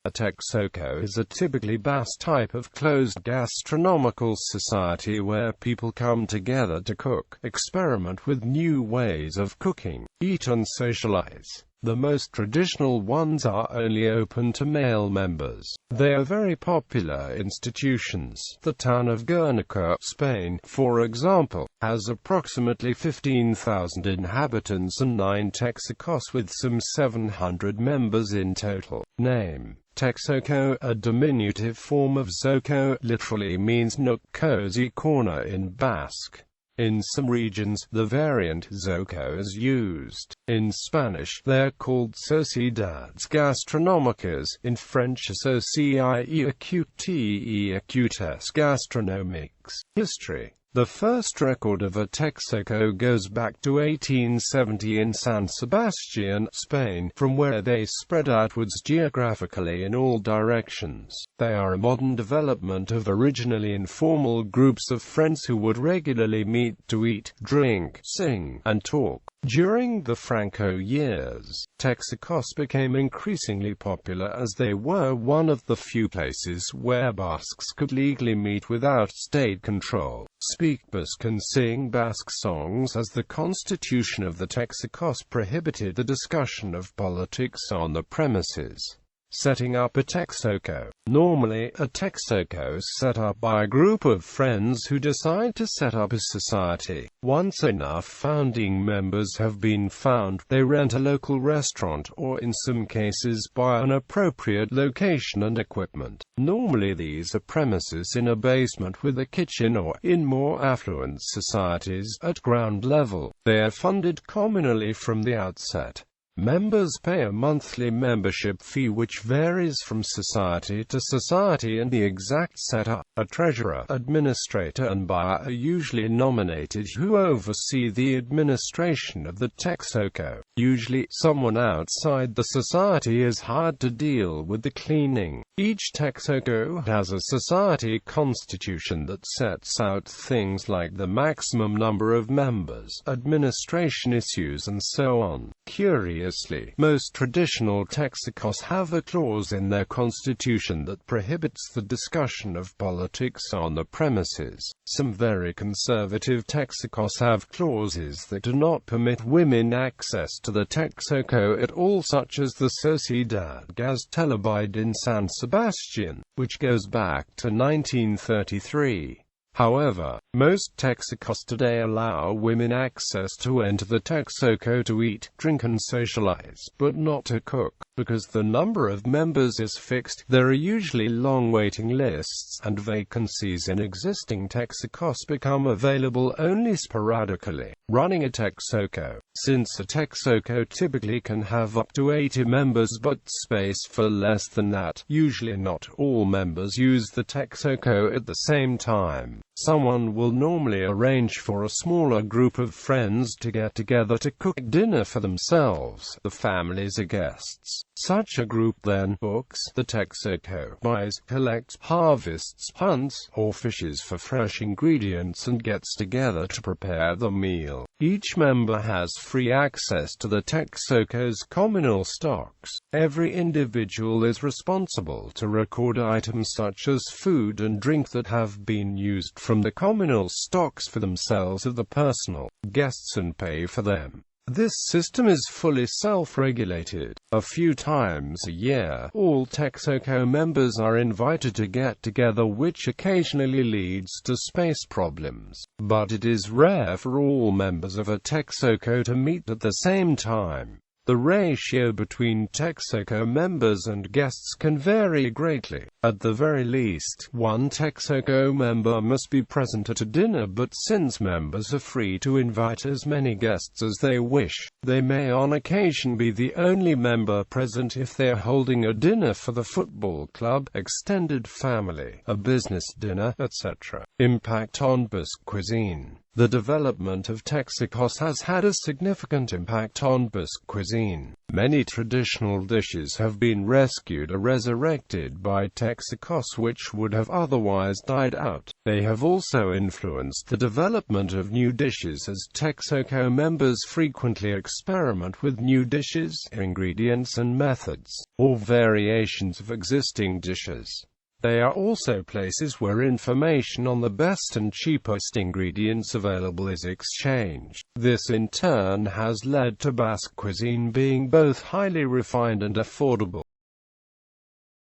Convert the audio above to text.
A txoko is a typically Basque type of closed gastronomical society where people come together to cook, experiment with new ways of cooking, eat and socialize. The most traditional ones are only open to male members. They are very popular institutions. The town of Gernika, Spain, for example, has approximately 15,000 inhabitants and 9 txokos with some 700 members in total. Name: Txoko, a diminutive form of Txoko, literally means nook, cozy corner in Basque. In some regions, the variant Txoko is used. In Spanish, they are called sociedades gastronomicas, in French socialize.The gastronomiques. History: the first record of a txoko goes back to 1870 in San Sebastian, Spain, from where they spread outwards geographically in all directions. They are a modern development of originally informal groups of friends who would regularly meet to eat, drink, sing, and talk. During the Franco years, txokos became increasingly popular as they were one of the few places where Basques could legally meet without state control, speak Basque and sing Basque songs, as the constitution of the txokos prohibited the discussion of politics on the premises. Setting up a txoko. Normally, a txoko is set up by a group of friends who decide to set up a society. Once enough founding members have been found, they rent a local restaurant or in some cases buy an appropriate location and equipment. Normally these are premises in a basement with a kitchen, or, in more affluent societies, at ground level. They are funded communally from the outset. Members pay a monthly membership fee which varies from society to society, and the exact setup, a treasurer, administrator and buyer are usually nominated who oversee the administration of the txoko. Usually, someone outside the society is hired to deal with the cleaning. Each txoko has a society constitution that sets out things like the maximum number of members, administration issues and so on. Curiously, most traditional txokos have a clause in their constitution that prohibits the discussion of politics on the premises. Some very conservative txokos have clauses that do not permit women access to the txoko at all, such as the Sociedad Gastelabide in San Sebastian, which goes back to 1933. However, most txokos today allow women access to enter the txoko to eat, drink and socialize, but not to cook. Because the number of members is fixed, there are usually long waiting lists, and vacancies in existing txokos become available only sporadically. Running a txoko. Since a txoko typically can have up to 80 members but space for less than that, usually not all members use the txoko at the same time. Someone will normally arrange for a smaller group of friends to get together to cook dinner for themselves. The families are guests. Such a group then books the txoko, buys, collects, harvests, hunts, or fishes for fresh ingredients and gets together to prepare the meal. Each member has free access to the txoko's communal stocks. Every individual is responsible to record items such as food and drink that have been used from the communal stocks for themselves or the personal guests and pay for them. This system is fully self-regulated. A few times a year, all txoko members are invited to get together, which occasionally leads to space problems. But it is rare for all members of a txoko to meet at the same time. The ratio between txoko members and guests can vary greatly. At the very least, one txoko member must be present at a dinner, but since members are free to invite as many guests as they wish, they may on occasion be the only member present if they are holding a dinner for the football club, extended family, a business dinner, etc. Impact on Basque cuisine. The development of txokos has had a significant impact on Basque cuisine. Many traditional dishes have been rescued or resurrected by txokos which would have otherwise died out. They have also influenced the development of new dishes, as Txoko members frequently experiment with new dishes, ingredients and methods, or variations of existing dishes. They are also places where information on the best and cheapest ingredients available is exchanged. This in turn has led to Basque cuisine being both highly refined and affordable.